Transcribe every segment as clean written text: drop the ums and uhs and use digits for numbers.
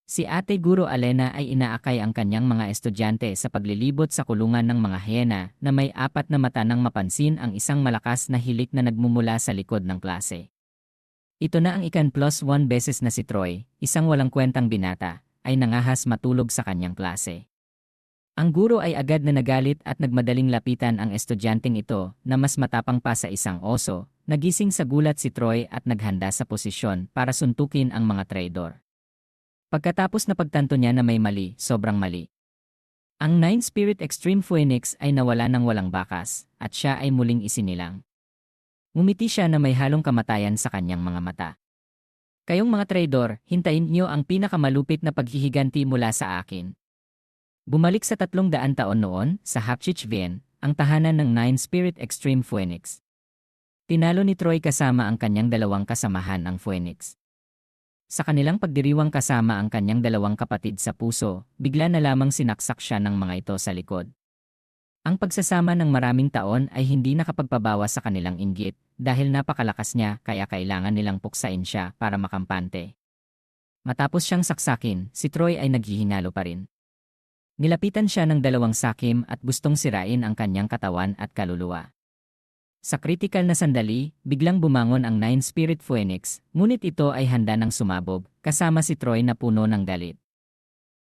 Si Ate Guro Alena ay inaakay ang kanyang mga estudyante sa paglilibot sa kulungan ng mga hyena na may apat na mata nang mapansin ang isang malakas na hilik na nagmumula sa likod ng klase. Ito na ang ikan+1 beses na si Troy, isang walang kwentang binata, ay nangahas matulog sa kanyang klase. Ang guro ay agad na nagalit at nagmadaling lapitan ang estudyanteng ito na mas matapang pa sa isang oso. Nagising sa gulat si Troy at naghanda sa posisyon para suntukin ang mga traidor. Pagkatapos na pagtanto niya na may mali, sobrang mali. Ang Nine Spirit Extreme Phoenix ay nawala ng walang bakas at siya ay muling isinilang. Ngumiti siya na may halong kamatayan sa kanyang mga mata. Kayong mga traidor, hintayin niyo ang pinakamalupit na paghihiganti mula sa akin. Bumalik sa 300 taon noon, sa Hapchichvien, ang tahanan ng Nine Spirit Extreme Phoenix. Tinalo ni Troy kasama ang kanyang dalawang kasamahan ang Phoenix. Sa kanilang pagdiriwang kasama ang kanyang dalawang kapatid sa puso, bigla na lamang sinaksak siya ng mga ito sa likod. Ang pagsasama ng maraming taon ay hindi nakapagpabawa sa kanilang inggit dahil napakalakas niya kaya kailangan nilang puksain siya para makampante. Matapos siyang saksakin, si Troy ay naghihinalo pa rin. Nilapitan siya ng dalawang sakim at gustong sirain ang kanyang katawan at kaluluwa. Sa kritikal na sandali, biglang bumangon ang Nine Spirit Phoenix, ngunit ito ay handa ng sumabog, kasama si Troy na puno ng galit.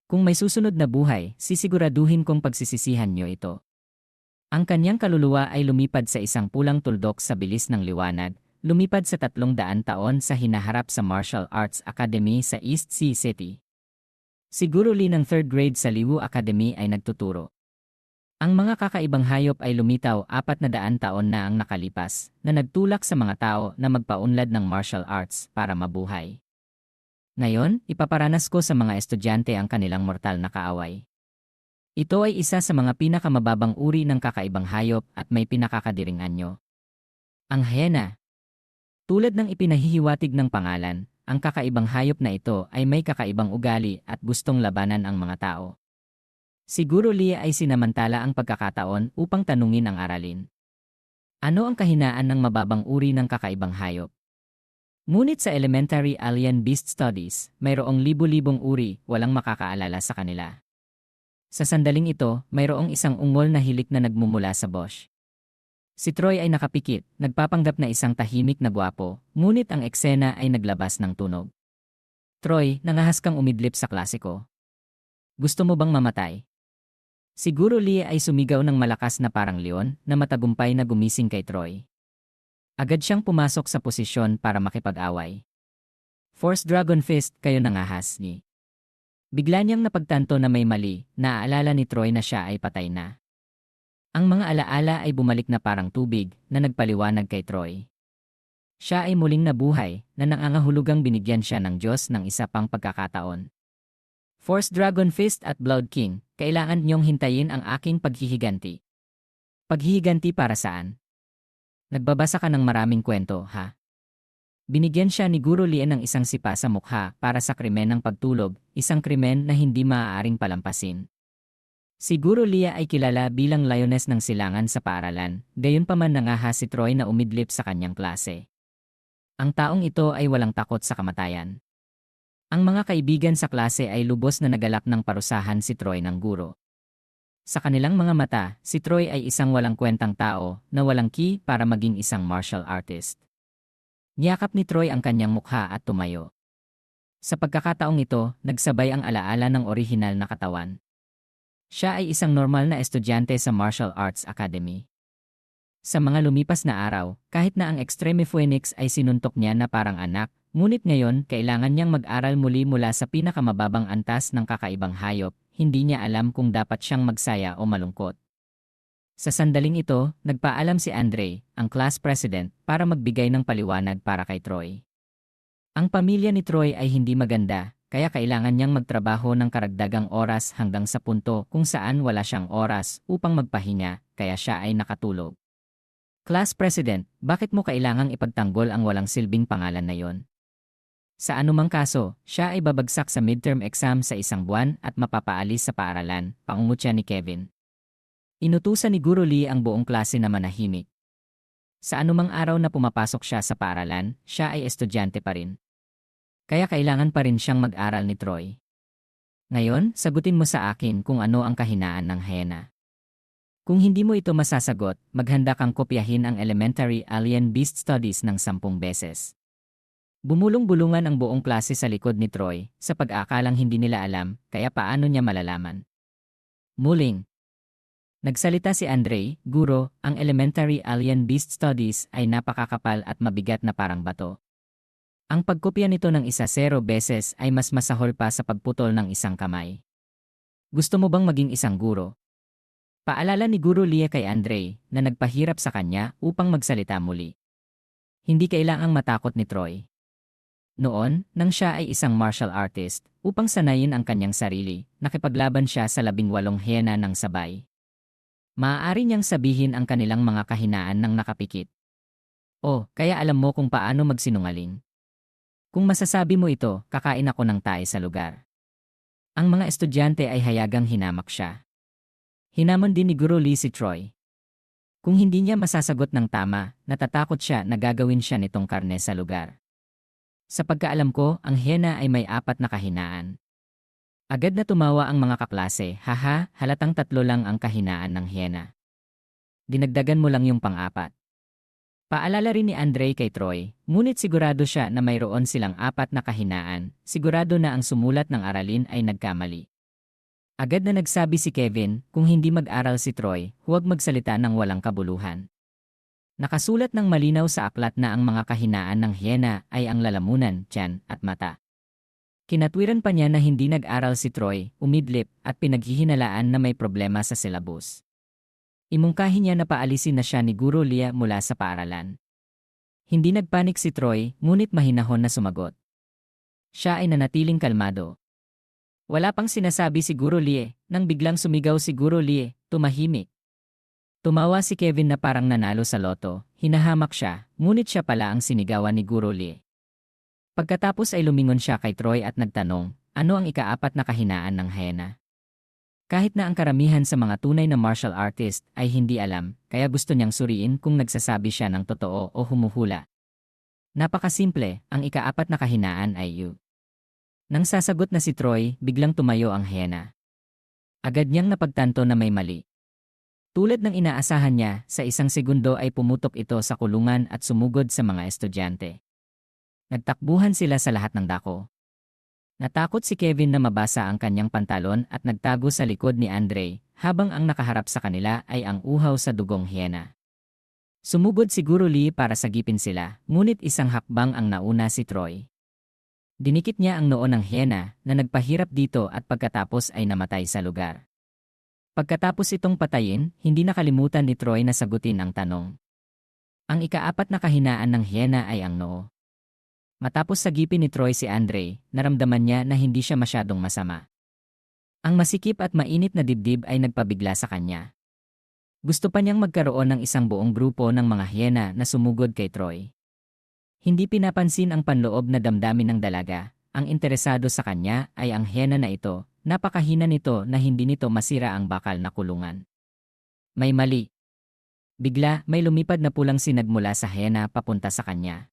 Kung may susunod na buhay, sisiguraduhin kong pagsisisihan niyo ito. Ang kanyang kaluluwa ay lumipad sa isang pulang tuldok sa bilis ng liwanag, lumipad sa 300 taon sa hinaharap sa Martial Arts Academy sa East Sea City. Si Guro Lee ng 3rd grade sa Liwu Academy ay nagtuturo. Ang mga kakaibang hayop ay lumitaw 400 taon na ang nakalipas, na nagtulak sa mga tao na magpaunlad ng martial arts para mabuhay. Ngayon, ipaparanas ko sa mga estudyante ang kanilang mortal na kaaway. Ito ay isa sa mga pinakamababang uri ng kakaibang hayop at may pinakakadiring anyo. Ang hyena. Tulad ng ipinahihiwatig ng pangalan, ang kakaibang hayop na ito ay may kakaibang ugali at gustong labanan ang mga tao. Si Guro Lee ay sinamantala ang pagkakataon upang tanungin ang aralin. Ano ang kahinaan ng mababang uri ng kakaibang hayop? Ngunit sa Elementary Alien Beast Studies, mayroong libu-libong uri, walang makakaalala sa kanila. Sa sandaling ito, mayroong isang ungol na hilik na nagmumula sa bush. Si Troy ay nakapikit, nagpapanggap na isang tahimik na gwapo, ngunit ang eksena ay naglabas ng tunog. Troy, nangahas kang umidlip sa klase ko. Gusto mo bang mamatay? Si Guro Lee ay sumigaw ng malakas na parang leon na matagumpay na gumising kay Troy. Agad siyang pumasok sa posisyon para makipag-away. Force Dragon Fist, kayo nangahas ni. Bigla niyang napagtanto na may mali, naaalala ni Troy na siya ay patay na. Ang mga alaala ay bumalik na parang tubig na nagpaliwanag kay Troy. Siya ay muling nabuhay na nangangahulugang binigyan siya ng Diyos ng isa pang pagkakataon. Force Dragon Fist at Blood King, kailangan niyong hintayin ang aking paghihiganti. Paghihiganti para saan? Nagbabasa ka ng maraming kwento, ha? Binigyan siya ni Guro Lee ng isang sipa sa mukha para sa krimen ng pagtulog, isang krimen na hindi maaaring palampasin. Si Guro Lee ay kilala bilang lioness ng silangan sa paaralan, gayunpaman nangahas si Troy na umidlip sa kanyang klase. Ang taong ito ay walang takot sa kamatayan. Ang mga kaibigan sa klase ay lubos na nagalak ng parusahan si Troy ng guro. Sa kanilang mga mata, si Troy ay isang walang kwentang tao na walang ki para maging isang martial artist. Niyakap ni Troy ang kanyang mukha at tumayo. Sa pagkakataong ito, nagsabay ang alaala ng orihinal na katawan. Siya ay isang normal na estudyante sa Martial Arts Academy. Sa mga lumipas na araw, kahit na ang Extreme Phoenix ay sinuntok niya na parang anak, ngunit ngayon kailangan niyang mag-aral muli mula sa pinakamababang antas ng kakaibang hayop, hindi niya alam kung dapat siyang magsaya o malungkot. Sa sandaling ito, nagpaalam si Andre, ang class president, para magbigay ng paliwanag para kay Troy. Ang pamilya ni Troy ay hindi maganda, kaya kailangan niyang magtrabaho ng karagdagang oras hanggang sa punto kung saan wala siyang oras upang magpahinga, kaya siya ay nakatulog. Class president, bakit mo kailangang ipagtanggol ang walang silbing pangalan na yon? Sa anumang kaso, siya ay babagsak sa midterm exam sa 1 buwan at mapapaalis sa paaralan, pangungutya ni Kevin. Inutusan ni Guro Lee ang buong klase na manahimik. Sa anumang araw na pumapasok siya sa paaralan, siya ay estudyante pa rin. Kaya kailangan pa rin siyang mag-aral ni Troy. Ngayon, sagutin mo sa akin kung ano ang kahinaan ng hyena. Kung hindi mo ito masasagot, maghanda kang kopyahin ang Elementary Alien Beast Studies ng 10 beses. Bumulong-bulungan ang buong klase sa likod ni Troy, sa pag-aakalang hindi nila alam, kaya paano niya malalaman. Muling, nagsalita si Andre, Guro, ang Elementary Alien Beast Studies ay napakakapal at mabigat na parang bato. Ang pagkopya nito ng 10 beses ay mas masahol pa sa pagputol ng isang kamay. Gusto mo bang maging isang guro? Paalala ni Guro Lia kay Andre na nagpahirap sa kanya upang magsalita muli. Hindi kailangang matakot ni Troy. Noon, nang siya ay isang martial artist, upang sanayin ang kanyang sarili, nakipaglaban siya sa 18 hyena ng sabay. Maaari niyang sabihin ang kanilang mga kahinaan ng nakapikit. Oh, kaya alam mo kung paano magsinungaling. Kung masasabi mo ito, kakain ako ng tae sa lugar. Ang mga estudyante ay hayagang hinamak siya. Hinamon din ni Guro Lee si Troy. Kung hindi niya masasagot ng tama, natatakot siya na gagawin siya nitong karne sa lugar. Sa pagkaalam ko, ang hyena ay may 4 na kahinaan. Agad na tumawa ang mga kaklase, haha, halatang 3 lang ang kahinaan ng hyena. Dinagdagan mo lang yung pang-4. Paalala rin ni Andre kay Troy, ngunit sigurado siya na mayroon silang 4 na kahinaan, sigurado na ang sumulat ng aralin ay nagkamali. Agad na nagsabi si Kevin, kung hindi mag-aral si Troy, huwag magsalita ng walang kabuluhan. Nakasulat ng malinaw sa aklat na ang mga kahinaan ng hyena ay ang lalamunan, tiyan, at mata. Kinatwiran pa niya na hindi nag-aral si Troy, umidlip, at pinaghihinalaan na may problema sa syllabus. Imungkahi niya na paalisin na siya ni Guro Lia mula sa paaralan. Hindi nagpanik si Troy, ngunit mahinahon na sumagot. Siya ay nanatiling kalmado. Wala pang sinasabi si Guro Lie, nang biglang sumigaw si Guro Lie, tumahimik. Tumawa si Kevin na parang nanalo sa loto, hinahamak siya, ngunit siya pala ang sinigawan ni Guro Lie. Pagkatapos ay lumingon siya kay Troy at nagtanong, ano ang ika-4 na kahinaan ng hyena? Kahit na ang karamihan sa mga tunay na martial artist ay hindi alam, kaya gusto niyang suriin kung nagsasabi siya ng totoo o humuhula. Napakasimple, ang ika-4 na kahinaan ay you. Nang sasagot na si Troy, biglang tumayo ang hyena. Agad niyang napagtanto na may mali. Tulad ng inaasahan niya, sa 1 segundo ay pumutok ito sa kulungan at sumugod sa mga estudyante. Nagtakbuhan sila sa lahat ng dako. Natakot si Kevin na mabasa ang kanyang pantalon at nagtago sa likod ni Andre, habang ang nakaharap sa kanila ay ang uhaw sa dugong hyena. Sumugod si Guro Lee para sagipin sila, ngunit isang hakbang ang nauna si Troy. Dinikit niya ang noo ng hyena na nagpahirap dito at pagkatapos ay namatay sa lugar. Pagkatapos itong patayin, hindi nakalimutan ni Troy na sagutin ang tanong. Ang ika-4 na kahinaan ng hyena ay ang noo. Matapos sagipin ni Troy si Andre, naramdaman niya na hindi siya masyadong masama. Ang masikip at mainit na dibdib ay nagpabigla sa kanya. Gusto pa niyang magkaroon ng isang buong grupo ng mga hyena na sumugod kay Troy. Hindi pinapansin ang panloob na damdamin ng dalaga, ang interesado sa kanya ay ang hyena na ito, napakahina nito na hindi nito masira ang bakal na kulungan. May mali. Bigla, may lumipad na pulang sinag mula sa hyena papunta sa kanya.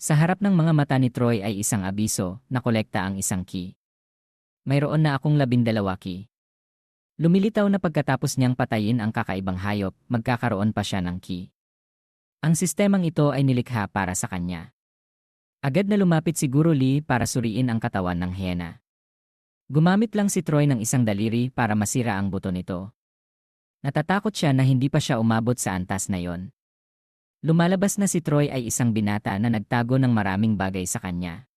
Sa harap ng mga mata ni Troy ay isang abiso, nakolekta ang isang key. Mayroon na akong 12 key. Lumilitaw na pagkatapos niyang patayin ang kakaibang hayop, magkakaroon pa siya ng key. Ang sistemang ito ay nilikha para sa kanya. Agad na lumapit si Guro Lee para suriin ang katawan ng hyena. Gumamit lang si Troy ng isang daliri para masira ang buto nito. Natatakot siya na hindi pa siya umabot sa antas na yon. Lumalabas na si Troy ay isang binata na nagtago ng maraming bagay sa kanya.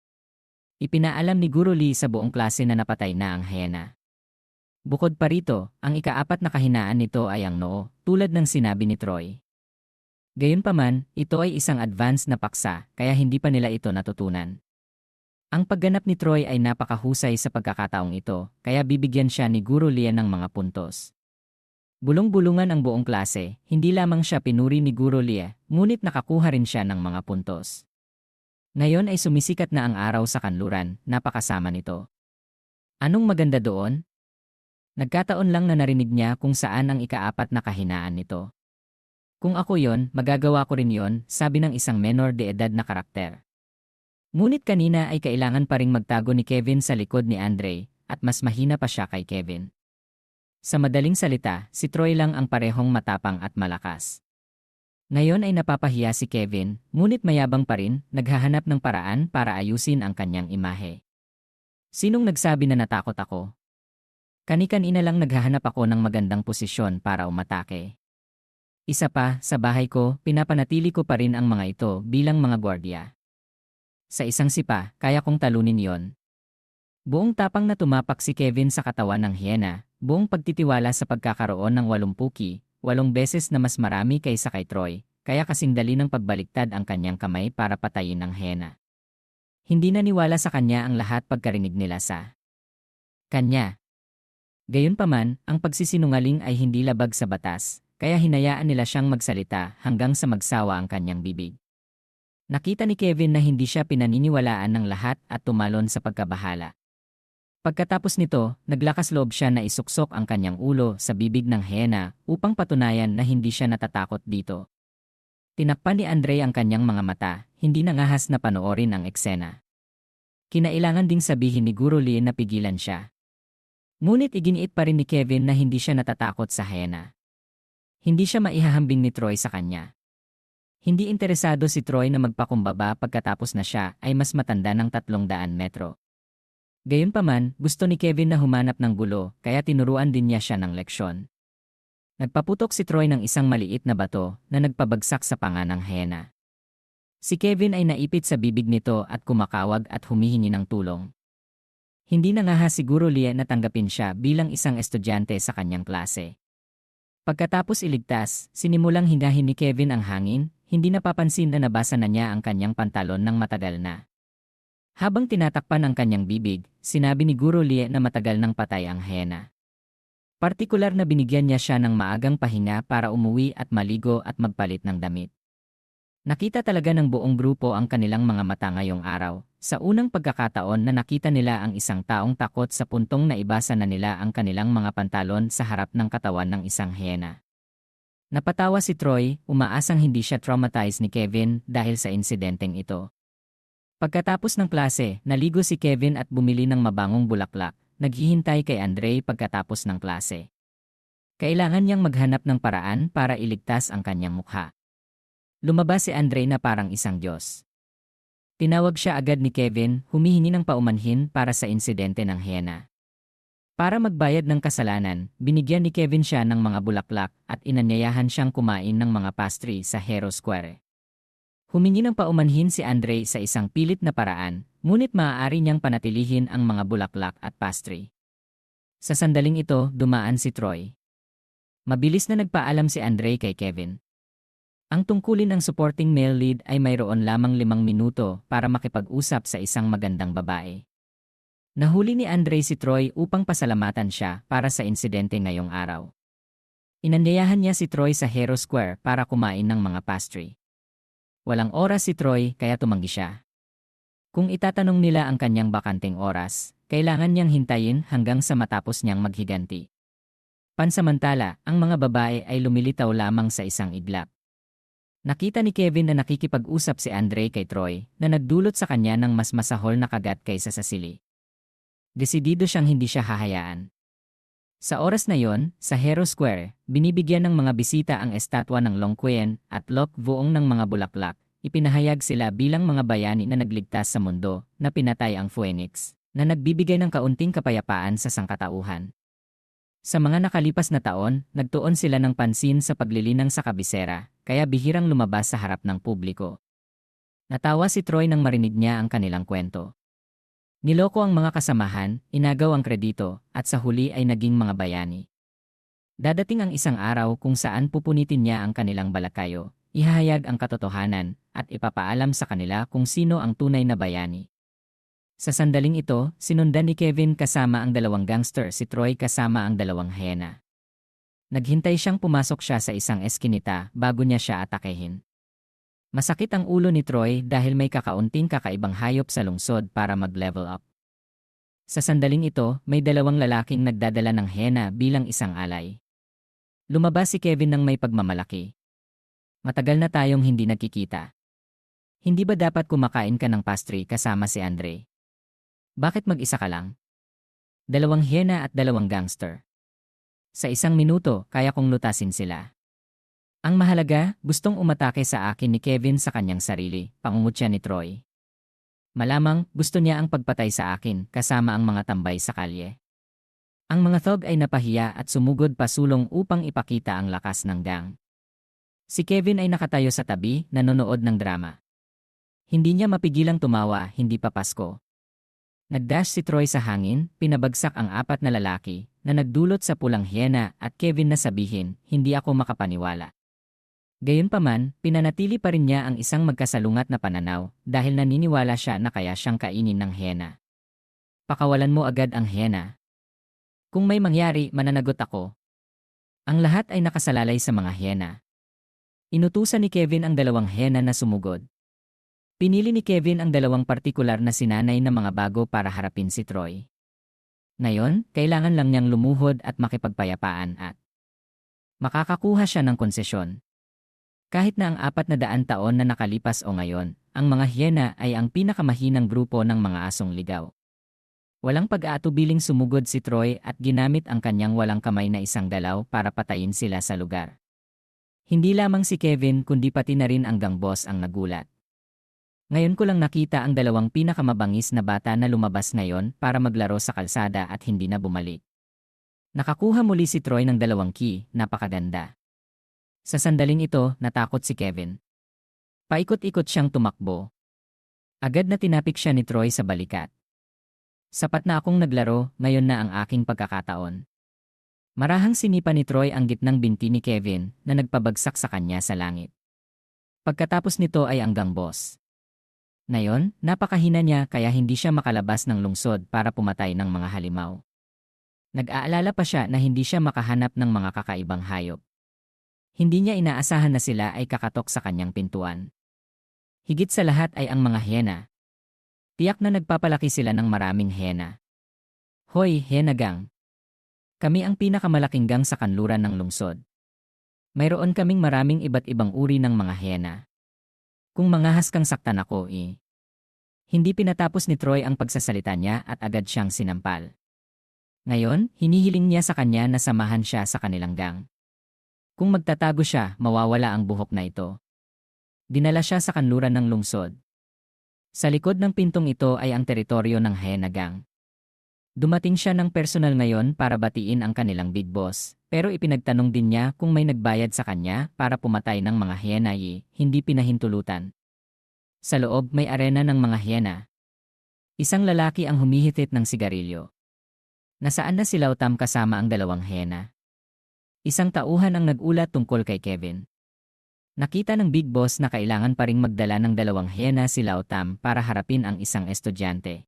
Ipinaalam ni Guro Lee sa buong klase na napatay na ang hyena. Bukod pa rito, ang ika-4 na kahinaan nito ay ang noo, tulad ng sinabi ni Troy. Gayunpaman, ito ay isang advanced na paksa, kaya hindi pa nila ito natutunan. Ang pagganap ni Troy ay napakahusay sa pagkakataong ito, kaya bibigyan siya ni Guro Lia ng mga puntos. Bulong-bulungan ang buong klase, hindi lamang siya pinuri ni Guro Lia, ngunit nakakuha rin siya ng mga puntos. Ngayon ay sumisikat na ang araw sa kanluran, napakasama nito. Anong maganda doon? Nagkataon lang na narinig niya kung saan ang ika-4 na kahinaan nito. Kung ako yon, magagawa ko rin yon, sabi ng isang menor de edad na karakter. Ngunit kanina ay kailangan pa ring magtago ni Kevin sa likod ni Andre, at mas mahina pa siya kay Kevin. Sa madaling salita, si Troy lang ang parehong matapang at malakas. Ngayon ay napapahiya si Kevin, ngunit mayabang pa rin, naghahanap ng paraan para ayusin ang kanyang imahe. Sinong nagsabi na natakot ako? Kani-kanina lang naghahanap ako ng magandang posisyon para umatake. Isa pa, sa bahay ko, pinapanatili ko pa rin ang mga ito bilang mga gwardiya. Sa isang sipa, kaya kong talunin yon. Buong tapang na tumapak si Kevin sa katawan ng hyena, buong pagtitiwala sa pagkakaroon ng 80 8 beses na mas marami kaysa kay Troy, kaya kasing dali ng pagbaliktad ang kanyang kamay para patayin ang hyena. Hindi naniwala sa kanya ang lahat pagkarinig nila sa kanya. Gayunpaman, ang pagsisinungaling ay hindi labag sa batas, kaya hinayaan nila siyang magsalita hanggang sa magsawa ang kanyang bibig. Nakita ni Kevin na hindi siya pinaniniwalaan ng lahat at tumalon sa pagkabahala. Pagkatapos nito, naglakas loob siya na isuksok ang kanyang ulo sa bibig ng hyena upang patunayan na hindi siya natatakot dito. Tinakpan ni Andre ang kanyang mga mata, hindi nangahas na panoorin ang eksena. Kinailangan ding sabihin ni Guro Lee na pigilan siya. Ngunit iginiit pa rin ni Kevin na hindi siya natatakot sa hyena. Hindi siya maihahambing ni Troy sa kanya. Hindi interesado si Troy na magpakumbaba pagkatapos na siya ay mas matanda ng 300 metro. Gayunpaman, gusto ni Kevin na humanap ng gulo, kaya tinuruan din niya siya ng leksyon. Nagpaputok si Troy ng isang maliit na bato na nagpabagsak sa panga ng hyena. Si Kevin ay naipit sa bibig nito at kumakawag at humihingi ng tulong. Hindi na nga siguro Lee na tanggapin siya bilang isang estudyante sa kanyang klase. Pagkatapos iligtas, sinimulang hinahin ni Kevin ang hangin, hindi napapansin na nabasa na niya ang kanyang pantalon ng matagal na. Habang tinatakpan ang kanyang bibig, sinabi ni Guro Lee na matagal nang patay ang hyena. Partikular na binigyan niya siya ng maagang pahinga para umuwi at maligo at magpalit ng damit. Nakita talaga ng buong grupo ang kanilang mga mata ngayong araw, sa unang pagkakataon na nakita nila ang isang taong takot sa puntong na ibasa na nila ang kanilang mga pantalon sa harap ng katawan ng isang hyena. Napatawa si Troy, umaasang hindi siya traumatized ni Kevin dahil sa insidenteng ito. Pagkatapos ng klase, naligo si Kevin at bumili ng mabangong bulaklak, naghihintay kay Andre pagkatapos ng klase. Kailangan niyang maghanap ng paraan para iligtas ang kanyang mukha. Lumabas si Andre na parang isang Diyos. Tinawag siya agad ni Kevin, humihingi ng paumanhin para sa insidente ng hyena. Para magbayad ng kasalanan, binigyan ni Kevin siya ng mga bulaklak at inanyayahan siyang kumain ng mga pastry sa Hero Square. Humingi ng paumanhin si Andre sa isang pilit na paraan, ngunit maaari niyang panatilihin ang mga bulaklak at pastry. Sa sandaling ito, dumaan si Troy. Mabilis na nagpaalam si Andre kay Kevin. Ang tungkulin ng supporting male lead ay mayroon lamang 5 minuto para makipag-usap sa isang magandang babae. Nahuli ni Andre si Troy upang pasalamatan siya para sa insidente ngayong araw. Inanyayahan niya si Troy sa Hero Square para kumain ng mga pastry. Walang oras si Troy kaya tumanggi siya. Kung itatanong nila ang kanyang bakanteng oras, kailangan niyang hintayin hanggang sa matapos niyang maghiganti. Pansamantala, ang mga babae ay lumilitaw lamang sa isang iglap. Nakita ni Kevin na nakikipag-usap si Andre kay Troy na nagdulot sa kanya ng mas masahol na kagat kaysa sa sili. Desidido siyang hindi siya hahayaan. Sa oras na yon, sa Hero Square, binibigyan ng mga bisita ang estatwa ng Long Quen at Lok Vuong ng mga bulaklak. Ipinahayag sila bilang mga bayani na nagligtas sa mundo, na pinatay ang Phoenix, na nagbibigay ng kaunting kapayapaan sa sangkatauhan. Sa mga nakalipas na taon, nagtuon sila ng pansin sa paglilinang sa kabisera, kaya bihirang lumabas sa harap ng publiko. Natawa si Troy nang marinig niya ang kanilang kwento. Niloko ang mga kasamahan, inagaw ang kredito, at sa huli ay naging mga bayani. Dadating ang isang araw kung saan pupunitin niya ang kanilang balakayo, ihahayag ang katotohanan, at ipapaalam sa kanila kung sino ang tunay na bayani. Sa sandaling ito, sinundan ni Kevin kasama ang 2 gangster, si Troy kasama ang 2 hyena. Naghintay siyang pumasok siya sa isang eskinita bago niya siya atakehin. Masakit ang ulo ni Troy dahil may kakaunting kakaibang hayop sa lungsod para mag-level up. Sa sandaling ito, may 2 lalaking nagdadala ng hyena bilang isang alay. Lumabas si Kevin ng may pagmamalaki. Matagal na tayong hindi nagkikita. Hindi ba dapat kumakain ka ng pastry kasama si Andre? Bakit mag-isa ka lang? Dalawang hyena at dalawang gangster. Sa isang minuto, kaya kong lutasin sila. Ang mahalaga, gustong umatake sa akin ni Kevin sa kanyang sarili, pangungutya ni Troy. Malamang, gusto niya ang pagpatay sa akin, kasama ang mga tambay sa kalye. Ang mga thug ay napahiya at sumugod pasulong upang ipakita ang lakas ng gang. Si Kevin ay nakatayo sa tabi, nanonood ng drama. Hindi niya mapigilang tumawa, hindi pa Pasko. Nagdash si Troy sa hangin, pinabagsak ang apat na lalaki, na nagdulot sa pulang hyena at Kevin na sabihin, hindi ako makapaniwala. Gayunpaman, pinanatili pa rin niya ang isang magkasalungat na pananaw dahil naniniwala siya na kaya siyang kainin ng hyena. Pakawalan mo agad ang hyena. Kung may mangyari, mananagot ako. Ang lahat ay nakasalalay sa mga hyena. Inutusan ni Kevin ang dalawang hyena na sumugod. Pinili ni Kevin ang dalawang partikular na sinanay na mga bago para harapin si Troy. Ngayon, kailangan lang niyang lumuhod at makipagpayapaan at makakakuha siya ng konsesyon. Kahit na ang 400 taon na nakalipas o ngayon, ang mga hyena ay ang pinakamahinang grupo ng mga asong ligaw. Walang pag-aatubiling sumugod si Troy at ginamit ang kanyang walang kamay na isang galaw para patayin sila sa lugar. Hindi lamang si Kevin kundi pati na rin ang gang boss ang nagulat. Ngayon ko lang nakita ang dalawang pinakamabangis na bata na lumabas ngayon para maglaro sa kalsada at hindi na bumalik. Nakakuha muli si Troy ng dalawang key, napakaganda. Sa sandaling ito, natakot si Kevin. Paikot-ikot siyang tumakbo. Agad na tinapik siya ni Troy sa balikat. Sapat na akong naglaro, ngayon na ang aking pagkakataon. Marahang sinipa ni Troy ang gitnang binti ni Kevin na nagpabagsak sa kanya sa langit. Pagkatapos nito ay ang gang boss. Ngayon, napakahina niya kaya hindi siya makalabas ng lungsod para pumatay ng mga halimaw. Nag-aalala pa siya na hindi siya makahanap ng mga kakaibang hayop. Hindi niya inaasahan na sila ay kakatok sa kanyang pintuan. Higit sa lahat ay ang mga hyena. Tiyak na nagpapalaki sila ng maraming hyena. Hoy, hyena gang! Kami ang pinakamalaking gang sa kanluran ng lungsod. Mayroon kaming maraming iba't ibang uri ng mga hyena. Kung mangahas kang saktan ako Hindi pinatapos ni Troy ang pagsasalita niya at agad siyang sinampal. Ngayon, hinihiling niya sa kanya na samahan siya sa kanilang gang. Kung magtatago siya, mawawala ang buhok na ito. Dinala siya sa kanluran ng lungsod. Sa likod ng pintong ito ay ang teritoryo ng hyena gang. Dumating siya ng personal ngayon para batiin ang kanilang big boss, pero ipinagtanong din niya kung may nagbayad sa kanya para pumatay ng mga hyena hindi pinahintulutan. Sa loob may arena ng mga hyena. Isang lalaki ang humihitit ng sigarilyo. Nasaan na si Lautam kasama ang dalawang hyena? Isang tauhan ang nag-ulat tungkol kay Kevin. Nakita ng big boss na kailangan pa ring magdala ng dalawang hyena si Lautam para harapin ang isang estudyante.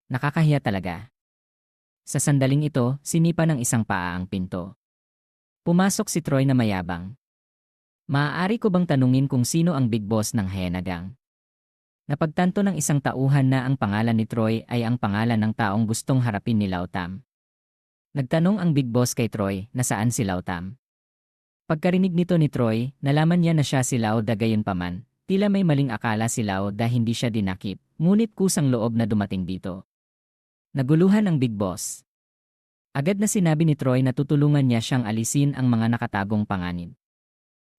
Nakakahiya talaga. Sa sandaling ito, sinipa ng isang paa ang pinto. Pumasok si Troy na mayabang. Maaari ko bang tanungin kung sino ang big boss ng hyena gang? Napagtanto ng isang tauhan na ang pangalan ni Troy ay ang pangalan ng taong gustong harapin ni Lautam. Nagtanong ang big boss kay Troy na saan si Lautam. Pagkarinig nito ni Troy, nalaman niya na siya si Lauda gayunpaman. Tila may maling akala si Lauda hindi siya dinakip, ngunit kusang loob na dumating dito. Naguluhan ang big boss. Agad na sinabi ni Troy na tutulungan niya siyang alisin ang mga nakatagong panganib.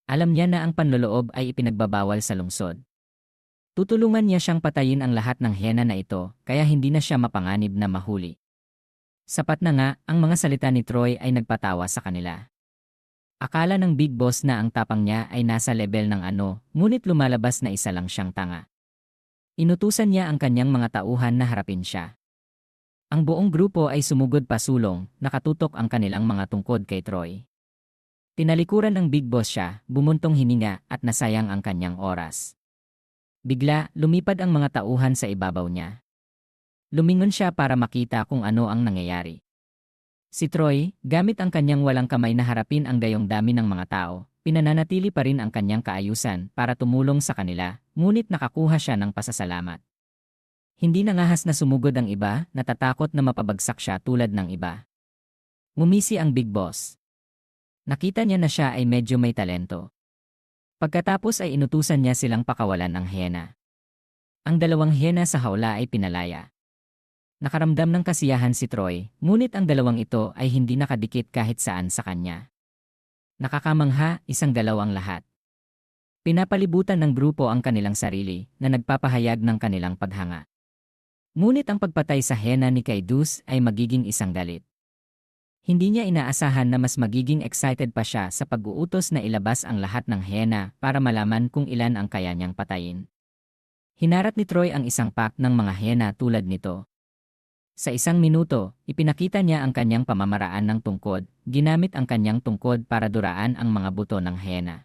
Alam niya na ang panloloob ay ipinagbabawal sa lungsod. Tutulungan niya siyang patayin ang lahat ng hyena na ito, kaya hindi na siya mapanganib na mahuli. Sapat na nga, ang mga salita ni Troy ay nagpatawa sa kanila. Akala ng big boss na ang tapang niya ay nasa level ng ngunit lumalabas na isa lang siyang tanga. Inutusan niya ang kanyang mga tauhan na harapin siya. Ang buong grupo ay sumugod pasulong, nakatutok ang kanilang mga tungkod kay Troy. Tinalikuran ng big boss siya, bumuntong hininga at nasayang ang kanyang oras. Bigla, lumipad ang mga tauhan sa ibabaw niya. Lumingon siya para makita kung ano ang nangyayari. Si Troy, gamit ang kanyang walang kamay na harapin ang gayong dami ng mga tao, pinananatili pa rin ang kanyang kaayusan para tumulong sa kanila, ngunit nakakuha siya ng pasasalamat. Hindi nangahas na sumugod ang iba, natatakot na mapabagsak siya tulad ng iba. Ngumisi ang big boss. Nakita niya na siya ay medyo may talento. Pagkatapos ay inutusan niya silang pakawalan ang hyena. Ang dalawang hyena sa hawla ay pinalaya. Nakaramdam ng kasiyahan si Troy, ngunit ang dalawang ito ay hindi nakadikit kahit saan sa kanya. Nakakamangha, isang dalawang lahat. Pinapalibutan ng grupo ang kanilang sarili na nagpapahayag ng kanilang paghanga. Ngunit ang pagpatay sa hena ni Kaidus ay magiging isang galit. Hindi niya inaasahan na mas magiging excited pa siya sa pag-uutos na ilabas ang lahat ng hena para malaman kung ilan ang kaya niyang patayin. Hinarat ni Troy ang isang pack ng mga hena tulad nito. Sa isang minuto, ipinakita niya ang kanyang pamamaraan ng tungkod, ginamit ang kanyang tungkod para duraan ang mga buto ng hena.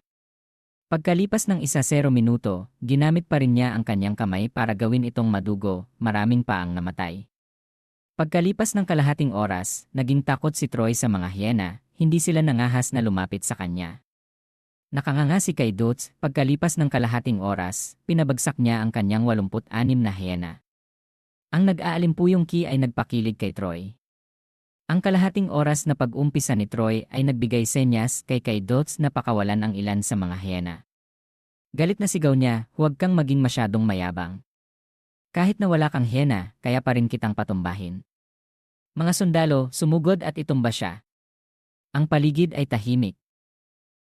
Pagkalipas ng 1-0 minuto, ginamit pa rin niya ang kanyang kamay para gawin itong madugo, maraming pa ang namatay. Pagkalipas ng kalahating oras, naging takot si Troy sa mga hyena, hindi sila nangahas na lumapit sa kanya. Nakanganga si Kaidus, pagkalipas ng kalahating oras, pinabagsak niya ang kanyang 86 na hyena. Ang nag-aalimpuyong Ki ay nagpakilig kay Troy. Ang kalahating oras na pag-umpisa ni Troy ay nagbigay senyas kay Kaidus na pakawalan ang ilan sa mga hyena. Galit na sigaw niya, huwag kang maging masyadong mayabang. Kahit na wala kang hyena, kaya pa rin kitang patumbahin. Mga sundalo, sumugod at itumba siya. Ang paligid ay tahimik.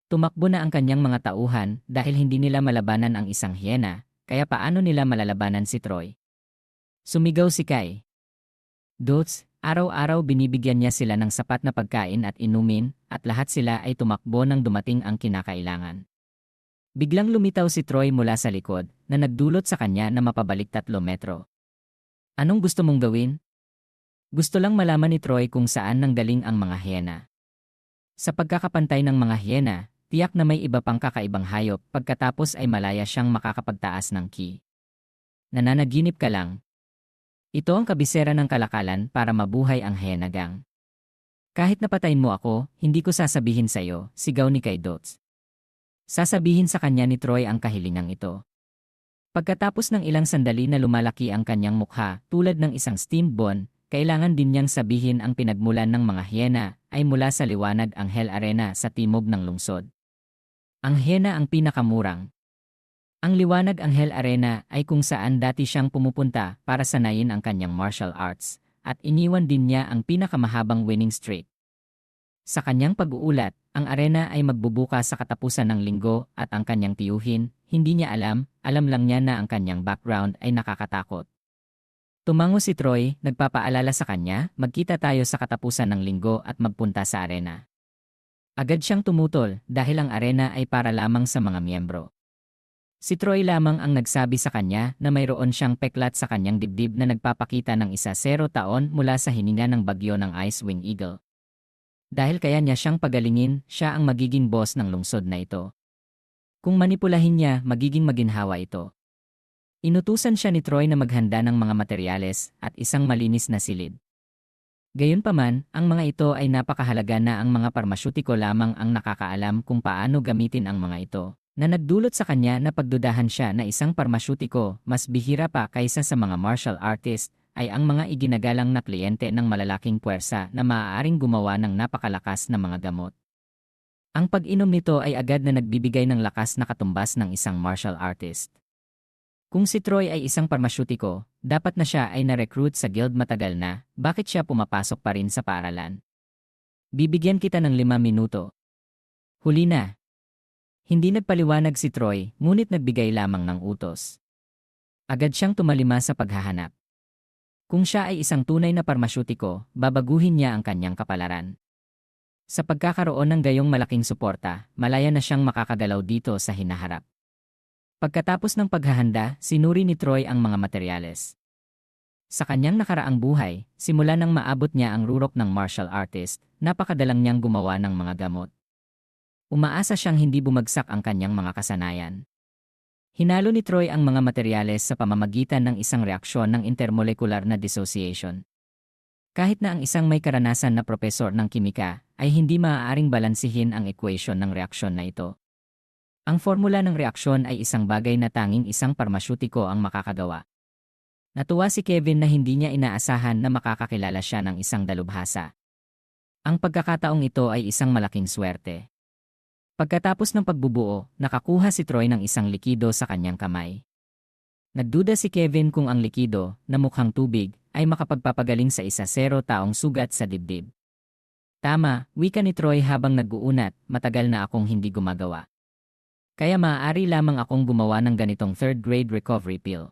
Tumakbo na ang kanyang mga tauhan dahil hindi nila malabanan ang isang hyena, kaya paano nila malalabanan si Troy? Sumigaw si Kai. Dots, araw-araw binibigyan niya sila ng sapat na pagkain at inumin, at lahat sila ay tumakbo nang dumating ang kinakailangan. Biglang lumitaw si Troy mula sa likod, na nagdulot sa kanya na mapabalik 3 metro. Anong gusto mong gawin? Gusto lang malaman ni Troy kung saan nanggaling ang mga hyena. Sa pagkakapantay ng mga hyena, tiyak na may iba pang kakaibang hayop, pagkatapos ay malaya siyang makakapagtaas ng ki. Nananaginip ka lang. Ito ang kabisera ng kalakalan para mabuhay ang hyena gang. Kahit napatayin mo ako, hindi ko sasabihin sa'yo, sigaw ni Kaidus. Sasabihin sa kanya ni Troy ang kahilingang ito. Pagkatapos ng ilang sandali na lumalaki ang kanyang mukha tulad ng isang steam bun, kailangan din niyang sabihin ang pinagmulan ng mga hyena ay mula sa liwanag ang Hell Arena sa timog ng lungsod. Ang hyena ang pinakamurang. Ang liwanag ang Hell Arena ay kung saan dati siyang pumupunta para sanayin ang kanyang martial arts, at iniwan din niya ang pinakamahabang winning streak. Sa kanyang pag-uulat, ang arena ay magbubukas sa katapusan ng linggo at ang kanyang tiyuhin, hindi niya alam lang niya na ang kanyang background ay nakakatakot. Tumango si Troy, nagpapaalala sa kanya, magkita tayo sa katapusan ng linggo at magpunta sa arena. Agad siyang tumutol dahil ang arena ay para lamang sa mga miyembro. Si Troy lamang ang nagsabi sa kanya na mayroon siyang peklat sa kanyang dibdib na nagpapakita ng 10 taon mula sa hininga ng bagyo ng Ice-Wing Eagle. Dahil kaya niya siyang pagalingin, siya ang magiging boss ng lungsod na ito. Kung manipulahin niya, magiging maginhawa ito. Inutusan siya ni Troy na maghanda ng mga materyales at isang malinis na silid. Gayunpaman, ang mga ito ay napakahalaga na ang mga parmasyutiko lamang ang nakakaalam kung paano gamitin ang mga ito, na nagdulot sa kanya na pagdudahan siya na isang parmasyutiko, mas bihira pa kaysa sa mga martial artist, ay ang mga iginagalang na kliyente ng malalaking puwersa na maaaring gumawa ng napakalakas na mga gamot. Ang pag-inom nito ay agad na nagbibigay ng lakas na katumbas ng isang martial artist. Kung si Troy ay isang parmasyutiko, dapat na siya ay na-recruit sa guild matagal na, bakit siya pumapasok pa rin sa paaralan? Bibigyan kita ng 5 minuto. Huli na. Hindi nagpaliwanag si Troy, ngunit nagbigay lamang ng utos. Agad siyang tumalima sa paghahanap. Kung siya ay isang tunay na parmasyutiko, babaguhin niya ang kanyang kapalaran. Sa pagkakaroon ng gayong malaking suporta, malaya na siyang makakagalaw dito sa hinaharap. Pagkatapos ng paghahanda, sinuri ni Troy ang mga materyales. Sa kanyang nakaraang buhay, simula nang maabot niya ang rurok ng martial artist, napakadalang niyang gumawa ng mga gamot. Umaasa siyang hindi bumagsak ang kanyang mga kasanayan. Hinalo ni Troy ang mga materyales sa pamamagitan ng isang reaksyon ng intermolecular na dissociation. Kahit na ang isang may karanasan na propesor ng kimika, ay hindi maaaring balansihin ang equation ng reaksyon na ito. Ang formula ng reaksyon ay isang bagay na tanging isang parmasyutiko ang makakagawa. Natuwa si Kevin na hindi niya inaasahan na makakakilala siya ng isang dalubhasa. Ang pagkakataong ito ay isang malaking swerte. Pagkatapos ng pagbubuo, nakakuha si Troy ng isang likido sa kanyang kamay. Nagduda si Kevin kung ang likido, na mukhang tubig, ay makapagpapagaling sa 1-0 taong sugat sa dibdib. Tama, wika ni Troy habang nag-uunat, matagal na akong hindi gumagawa. Kaya maaari lamang akong gumawa ng ganitong third grade recovery pill.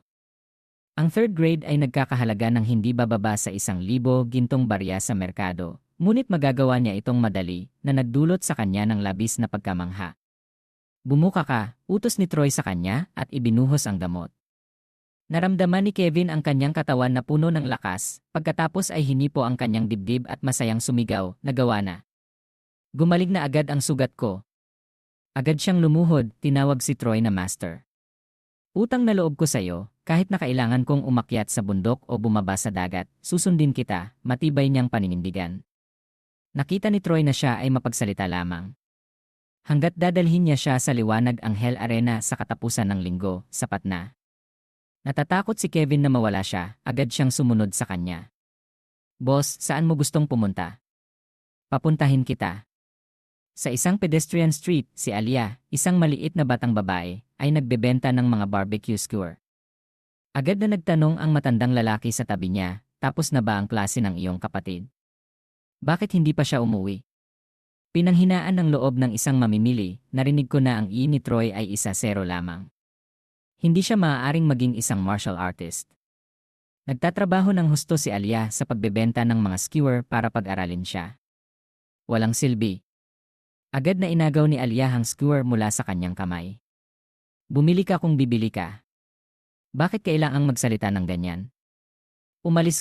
Ang third grade ay nagkakahalaga ng hindi bababa sa 1,000 gintong barya sa merkado, ngunit magagawa niya itong madali na nagdulot sa kanya ng labis na pagkamangha. Bumuka ka, utos ni Troy sa kanya at ibinuhos ang gamot. Naramdaman ni Kevin ang kanyang katawan na puno ng lakas, pagkatapos ay hinipo ang kanyang dibdib at masayang sumigaw, nagawa na. Gumaling na agad ang sugat ko. Agad siyang lumuhod, tinawag si Troy na master. Utang na loob ko sa'yo, kahit na kailangan kong umakyat sa bundok o bumaba sa dagat, susundin kita, matibay niyang paninindigan. Nakita ni Troy na siya ay mapagsalita lamang. Hanggat dadalhin niya siya sa liwanag ang Hell Arena sa katapusan ng linggo, sapat na. Natatakot si Kevin na mawala siya, agad siyang sumunod sa kanya. Boss, saan mo gustong pumunta? Papuntahin kita. Sa isang pedestrian street, si Alia, isang maliit na batang babae, ay nagbebenta ng mga barbecue skewer. Agad na nagtanong ang matandang lalaki sa tabi niya, tapos na ba ang klase ng iyong kapatid? Bakit hindi pa siya umuwi? Pinanghinaan ng loob ng isang mamimili, narinig ko na ang ni Troy ay 1-0 lamang. Hindi siya maaaring maging isang martial artist. Nagtatrabaho ng husto si Alia sa pagbebenta ng mga skewer para pag-aralin siya. Walang silbi. Agad na inagaw ni Alia ang skewer mula sa kanyang kamay. Bumili ka kung bibili ka. Bakit kailangang magsalita ng ganyan? Umalis